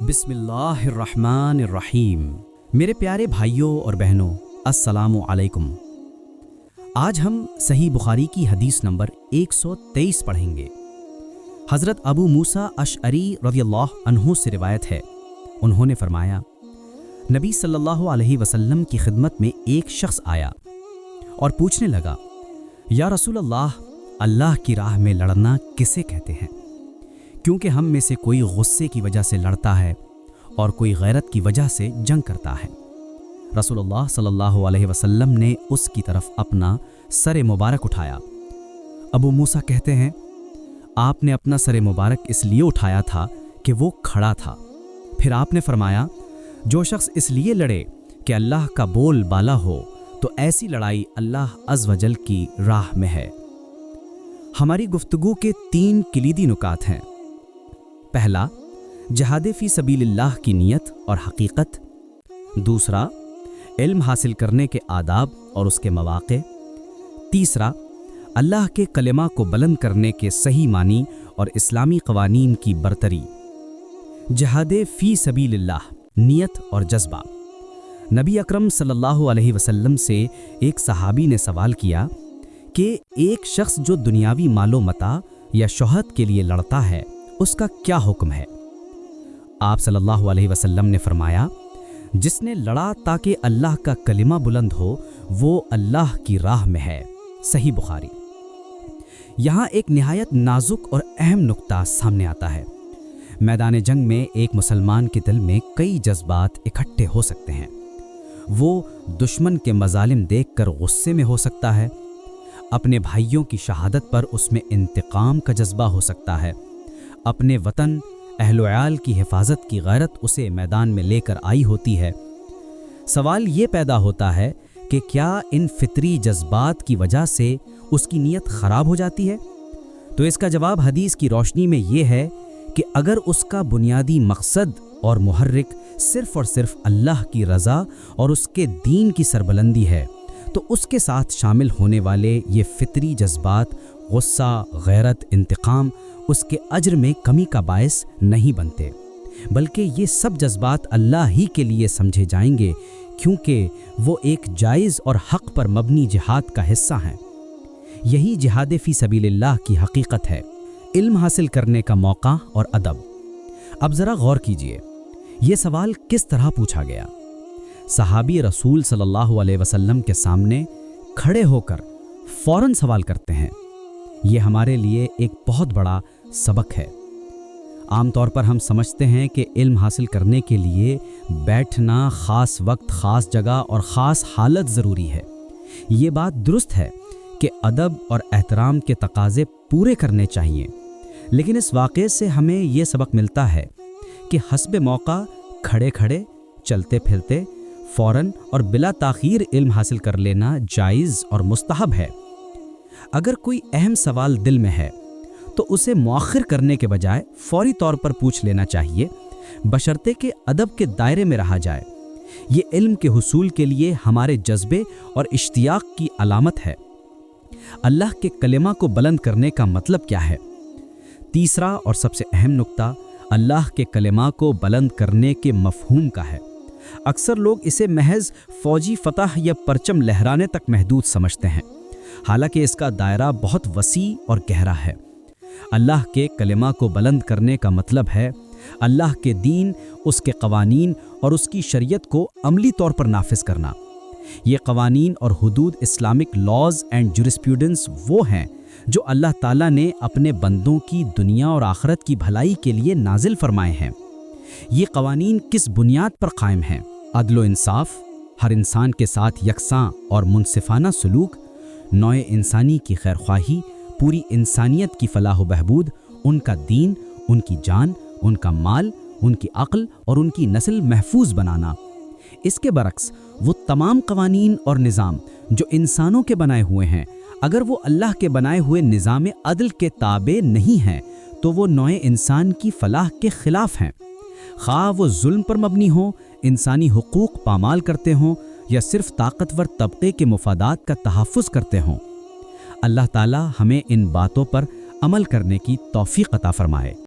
बिस्मिल्लाहिर्रहमानिर्रहीम। मेरे प्यारे भाइयों और बहनों, अस्सलामु अलैकुम। आज हम सही बुखारी की हदीस नंबर 123 पढ़ेंगे। हज़रत अबू मूसा अशअरी रज़ियल्लाहु अन्हु से रिवायत है, उन्होंने फरमाया, नबी सल्लल्लाहु अलैहि वसल्लम की खिदमत में एक शख्स आया और पूछने लगा, या रसूल अल्लाह, अल्लाह की राह में लड़ना किसे कहते हैं? क्योंकि हम में से कोई गुस्से की वजह से लड़ता है और कोई गैरत की वजह से जंग करता है। रसूलुल्लाह सल्लल्लाहु अलैहि वसल्लम ने उसकी तरफ अपना सर मुबारक उठाया। अबू मूसा कहते हैं, आपने अपना सर मुबारक इसलिए उठाया था कि वो खड़ा था। फिर आपने फरमाया, जो शख्स इसलिए लड़े कि अल्लाह का बोल बाला हो, तो ऐसी लड़ाई अल्लाह अज़्ज़ व जल की राह में है। हमारी गुफ्तगू के 3 किलीदी नुकात हैं। पहला, जहाद फ़ी सबीलिल्लाह की नीयत और हकीकत। दूसरा, इल्म हासिल करने के आदाब और उसके मवाक़े। तीसरा, अल्लाह के कलिमा को बुलंद करने के सही मानी और इस्लामी क़वानीन की बरतरी। जहाद फ़ी सबीलिल्लाह, नीयत और जज्बा। नबी अकरम सल्लल्लाहु अलैहि वसल्लम से एक सहाबी ने सवाल किया कि एक शख्स जो दुनियावी मालो मता या शोहरत के लिए लड़ता है, उसका क्या हुक्म है? आप सल्लल्लाहु अलैहि वसल्लम ने फरमाया, जिसने लड़ा ताकि अल्लाह का कलिमा बुलंद हो, वो अल्लाह की राह में है। सही बुखारी। यहाँ एक निहायत नाजुक और अहम नुक्ता सामने आता है। मैदान जंग में एक मुसलमान के दिल में कई जज्बात इकट्ठे हो सकते हैं। वो दुश्मन के मजालिम देखकर गुस्से में हो सकता है, अपने भाइयों की शहादत पर उसमें इंतकाम का जज्बा हो सकता है, अपने वतन अहल-ओ-अयाल की हिफाजत की गैरत उसे मैदान में लेकर आई होती है। सवाल ये पैदा होता है कि क्या इन फितरी जज्बात की वजह से उसकी नीयत ख़राब हो जाती है? तो इसका जवाब हदीस की रोशनी में ये है कि अगर उसका बुनियादी मकसद और मुहर्रिक सिर्फ़ और सिर्फ अल्लाह की रज़ा और उसके दीन की सरबलंदी है, तो उसके साथ शामिल होने वाले ये फितरी जज्बात, गुस्सा, गैरत, इंतकाम, उसके अज्र में कमी का बायस नहीं बनते, बल्कि ये सब जज्बात अल्लाह ही के लिए समझे जाएंगे, क्योंकि वो एक जायज़ और हक़ पर मबनी जिहाद का हिस्सा हैं। यही जिहाद फ़ी सबीलिल्लाह की हकीकत है, इल्म हासिल करने का मौका और अदब। अब ज़रा गौर कीजिए, ये सवाल किस तरह पूछा गया। सहाबी रसूल सल्लल्लाहु अलैहि वसल्लम के सामने खड़े होकर फ़ौरन सवाल करते हैं। ये हमारे लिए एक बहुत बड़ा सबक है। आमतौर पर हम समझते हैं कि इल्म हासिल करने के लिए बैठना, ख़ास वक्त, ख़ास जगह और ख़ास हालत ज़रूरी है। ये बात दुरुस्त है कि अदब और एहतराम के तकाज़े पूरे करने चाहिए, लेकिन इस वाक़े से हमें ये सबक मिलता है कि हस्ब मौका खड़े खड़े, चलते फिरते, फ़ौरन और बिला ताख़ीर इल्म हासिल कर लेना जायज़ और मुस्तहब है। अगर कोई अहम सवाल दिल में है तो उसे मुअख्खिर करने के बजाय फौरी तौर पर पूछ लेना चाहिए, बशर्ते कि अदब के दायरे में रहा जाए। ये इल्म के हुसूल के लिए हमारे जज्बे और इश्तियाक की अलामत है। अल्लाह के कलिमा को बुलंद करने का मतलब क्या है? तीसरा और सबसे अहम नुक्ता अल्लाह के कलिमा को बुलंद करने के मफ़हूम का है। अक्सर लोग इसे महज फ़ौजी फ़तह या परचम लहराने तक महदूद समझते हैं, हालांकि इसका दायरा बहुत वसी और गहरा है। अल्लाह के कलिमा को बुलंद करने का मतलब है अल्लाह के दीन, उसके क़वानीन और उसकी शरीयत को अमली तौर पर नाफिज करना। ये क़वानीन और हुदूद इस्लामिक लॉज एंड जुरिस्प्रूडेंस वो हैं जो अल्लाह ताला ने अपने बंदों की दुनिया और आखिरत की भलाई के लिए नाजिल फरमाए हैं। ये क़वानीन किस बुनियाद पर कायम हैं? अदल इंसाफ, हर इंसान के साथ यकसां और मुनसिफाना सलूक, नौए इंसानी की खैरख्वाही, पूरी इंसानियत की फलाह व बहबूद, उनका दीन, उनकी जान, उनका माल, उनकी अक्ल और उनकी नस्ल महफूज बनाना। इसके बरक्स वो तमाम क़वानीन और निज़ाम जो इंसानों के बनाए हुए हैं, अगर वो अल्लाह के बनाए हुए निज़ाम अदल के ताबे नहीं हैं, तो वो नौए इंसान की फलाह के ख़िलाफ़ हैं। ख़्वाह वो जुल्म पर मबनी हो, इंसानी हुकूक पामाल करते हों या सिर्फ ताकतवर तबके के मुफादात का तहफ़्फ़ुज़ करते हों। अल्लाह ताला हमें इन बातों पर अमल करने की तौफ़ीक़ अता फ़रमाए।